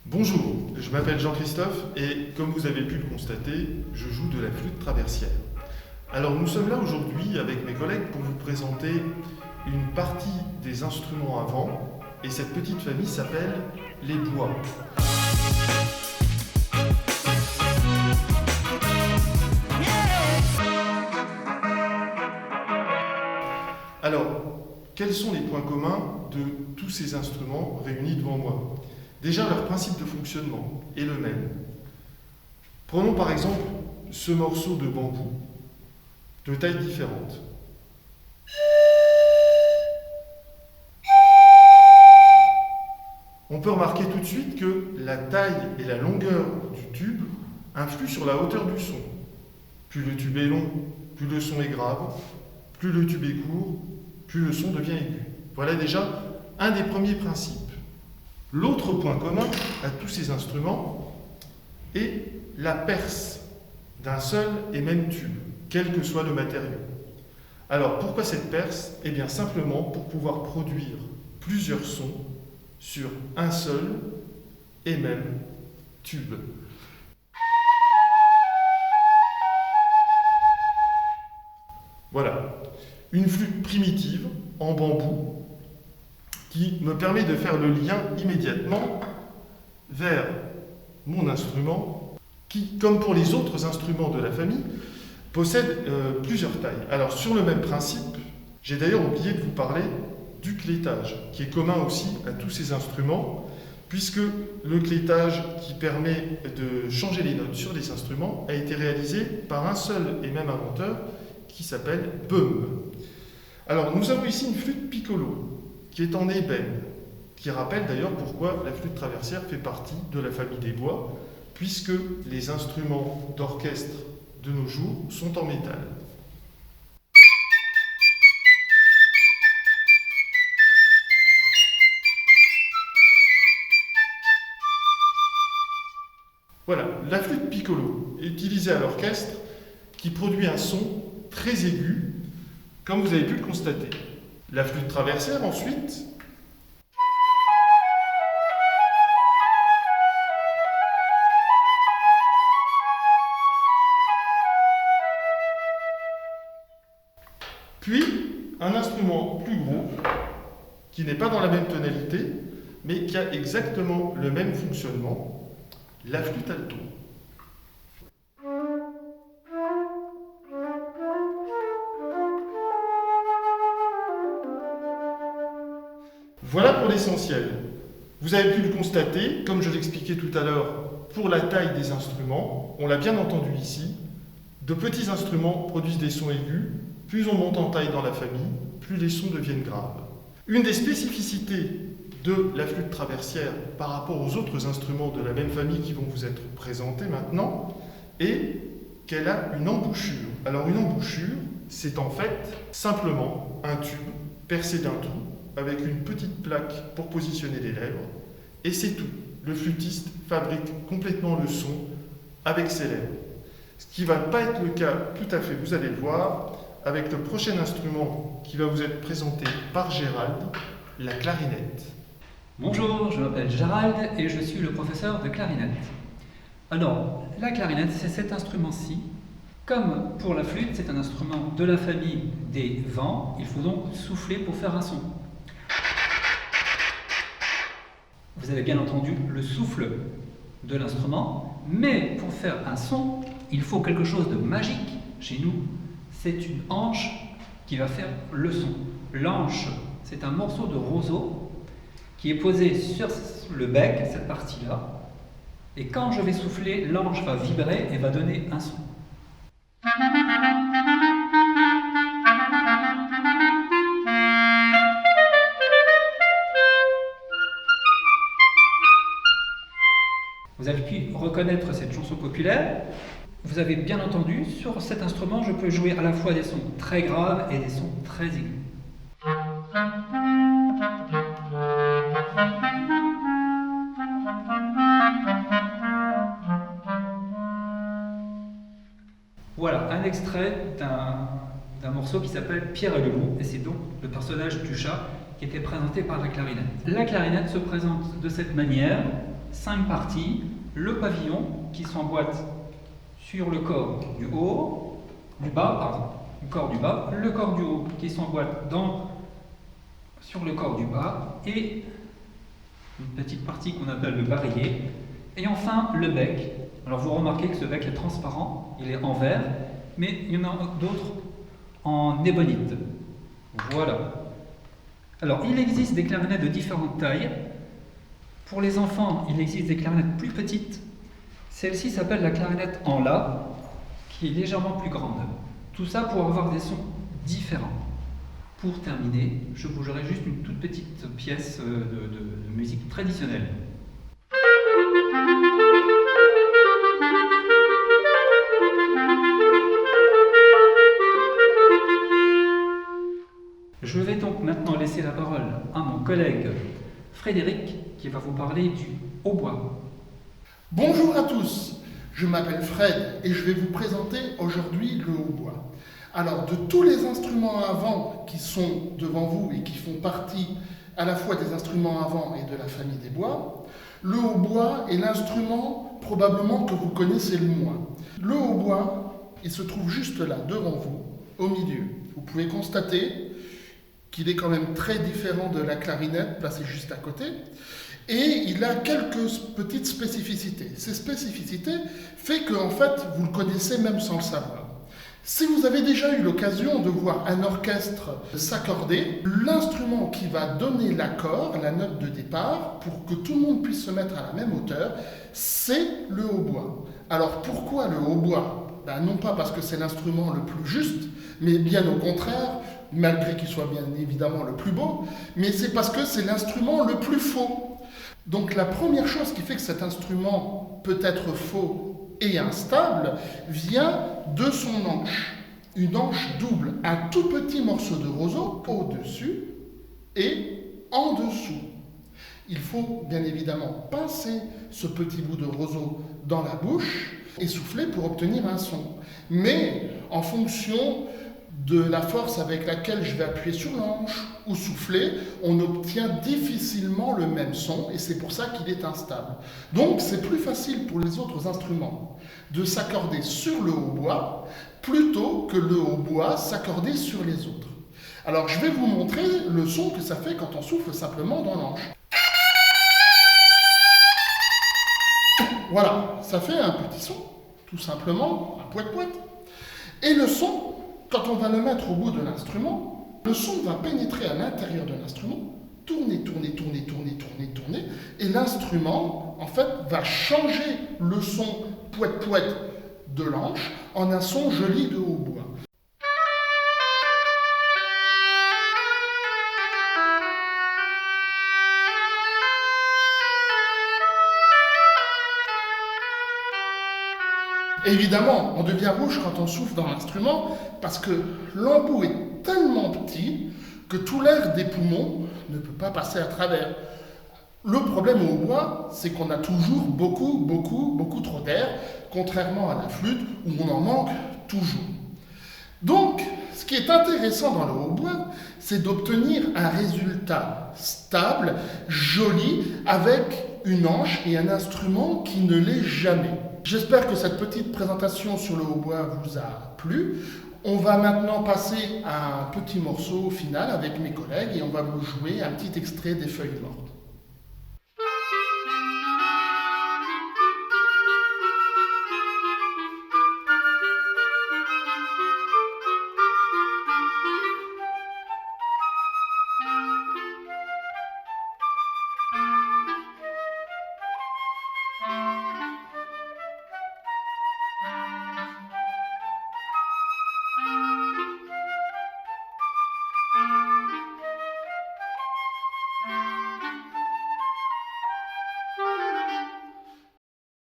Bonjour, je m'appelle Jean-Christophe et comme vous avez pu le constater, je joue de la flûte traversière. Alors nous sommes là aujourd'hui avec mes collègues pour vous présenter une partie des instruments à vent et cette petite famille s'appelle les bois. Alors, quels sont les points communs de tous ces instruments réunis devant moi? Déjà, leur principe de fonctionnement est le même. Prenons par exemple ce morceau de bambou, de tailles différentes. On peut remarquer tout de suite que la taille et la longueur du tube influent sur la hauteur du son. Plus le tube est long, plus le son est grave, plus le tube est court, plus le son devient aigu. Voilà déjà un des premiers principes. L'autre point commun à tous ces instruments est la perce d'un seul et même tube, quel que soit le matériau. Alors pourquoi cette perce? Eh bien simplement pour pouvoir produire plusieurs sons sur un seul et même tube. Voilà, une flûte primitive en bambou qui me permet de faire le lien immédiatement vers mon instrument qui, comme pour les autres instruments de la famille, possède plusieurs tailles. Alors sur le même principe, j'ai d'ailleurs oublié de vous parler du clétage, qui est commun aussi à tous ces instruments, puisque le clétage qui permet de changer les notes sur les instruments a été réalisé par un seul et même inventeur qui s'appelle Böhm. Alors nous avons ici une flûte piccolo, qui est en ébène, qui rappelle d'ailleurs pourquoi la flûte traversière fait partie de la famille des bois, puisque les instruments d'orchestre de nos jours sont en métal. Voilà, la flûte piccolo est utilisée à l'orchestre qui produit un son très aigu, comme vous avez pu le constater. La flûte traversière ensuite puis un instrument plus gros qui n'est pas dans la même tonalité mais qui a exactement le même fonctionnement, la flûte alto. Voilà pour l'essentiel. Vous avez pu le constater, comme je l'expliquais tout à l'heure, pour la taille des instruments, on l'a bien entendu ici, de petits instruments produisent des sons aigus, plus on monte en taille dans la famille, plus les sons deviennent graves. Une des spécificités de la flûte traversière par rapport aux autres instruments de la même famille qui vont vous être présentés maintenant est qu'elle a une embouchure. Alors une embouchure, c'est en fait simplement un tube percé d'un trou avec une petite plaque pour positionner les lèvres, et c'est tout. Le flûtiste fabrique complètement le son avec ses lèvres. Ce qui ne va pas être le cas tout à fait, vous allez le voir, avec le prochain instrument qui va vous être présenté par Gérald, la clarinette. Bonjour, je m'appelle Gérald et je suis le professeur de clarinette. Alors, la clarinette, c'est cet instrument-ci. Comme pour la flûte, c'est un instrument de la famille des vents, il faut donc souffler pour faire un son. Vous avez bien entendu le souffle de l'instrument, mais pour faire un son, il faut quelque chose de magique. Chez nous, c'est une anche qui va faire le son. L'anche, c'est un morceau de roseau qui est posé sur le bec, cette partie-là, et quand je vais souffler, l'anche va vibrer et va donner un son. Vous avez pu reconnaître cette chanson populaire. Vous avez bien entendu, sur cet instrument, je peux jouer à la fois des sons très graves et des sons très aigus. Voilà un extrait d'un morceau qui s'appelle Pierre et le loup, et c'est donc le personnage du chat qui était présenté par la clarinette. La clarinette se présente de cette manière. 5 parties. Le pavillon qui s'emboîte sur le corps du haut, du bas, pardon, le corps du bas, le corps du haut qui s'emboîte sur le corps du bas, et une petite partie qu'on appelle le barillet, et enfin le bec. Alors vous remarquez que ce bec est transparent, il est en verre, mais il y en a d'autres en ébonite. Voilà. Alors il existe des clarinettes de différentes tailles. Pour les enfants, il existe des clarinettes plus petites. Celle-ci s'appelle la clarinette en La, qui est légèrement plus grande. Tout ça pour avoir des sons différents. Pour terminer, je vous jouerai juste une toute petite pièce de musique traditionnelle. Je vais donc maintenant laisser la parole à mon collègue Frédéric qui va vous parler du hautbois. Bonjour à tous, je m'appelle Fred et je vais vous présenter aujourd'hui le hautbois. Alors de tous les instruments à vent qui sont devant vous et qui font partie à la fois des instruments à vent et de la famille des bois, le hautbois est l'instrument probablement que vous connaissez le moins. Le hautbois, il se trouve juste là, devant vous, au milieu. Vous pouvez constater qu'il est quand même très différent de la clarinette placée juste à côté, et il a quelques petites spécificités. Ces spécificités font que, en fait, vous le connaissez même sans le savoir. Si vous avez déjà eu l'occasion de voir un orchestre s'accorder, l'instrument qui va donner l'accord, la note de départ, pour que tout le monde puisse se mettre à la même hauteur, c'est le hautbois. Alors pourquoi le hautbois ? Non pas parce que c'est l'instrument le plus juste, mais bien au contraire, malgré qu'il soit bien évidemment le plus beau, mais c'est parce que c'est l'instrument le plus faux. Donc la première chose qui fait que cet instrument peut être faux et instable vient de son anche. Une anche double, un tout petit morceau de roseau au-dessus et en dessous. Il faut bien évidemment pincer ce petit bout de roseau dans la bouche et souffler pour obtenir un son. Mais en fonction de la force avec laquelle je vais appuyer sur l'anche ou souffler, on obtient difficilement le même son et c'est pour ça qu'il est instable. Donc c'est plus facile pour les autres instruments de s'accorder sur le hautbois plutôt que le hautbois s'accorder sur les autres. Alors je vais vous montrer le son que ça fait quand on souffle simplement dans l'anche. Voilà, ça fait un petit son, tout simplement, un poète-poète. Et le son, quand on va le mettre au bout de l'instrument, le son va pénétrer à l'intérieur de l'instrument, tourner, tourner, tourner, tourner, tourner, tourner, et l'instrument, en fait, va changer le son poète-poète de l'anche en un son joli de hautbois. Évidemment, on devient rouge quand on souffle dans l'instrument parce que l'embout est tellement petit que tout l'air des poumons ne peut pas passer à travers. Le problème au hautbois, c'est qu'on a toujours beaucoup trop d'air, contrairement à la flûte où on en manque toujours. Donc, ce qui est intéressant dans le hautbois, c'est d'obtenir un résultat stable, joli, avec une anche et un instrument qui ne l'est jamais. J'espère que cette petite présentation sur le hautbois vous a plu. On va maintenant passer à un petit morceau final avec mes collègues et on va vous jouer un petit extrait des Feuilles mortes.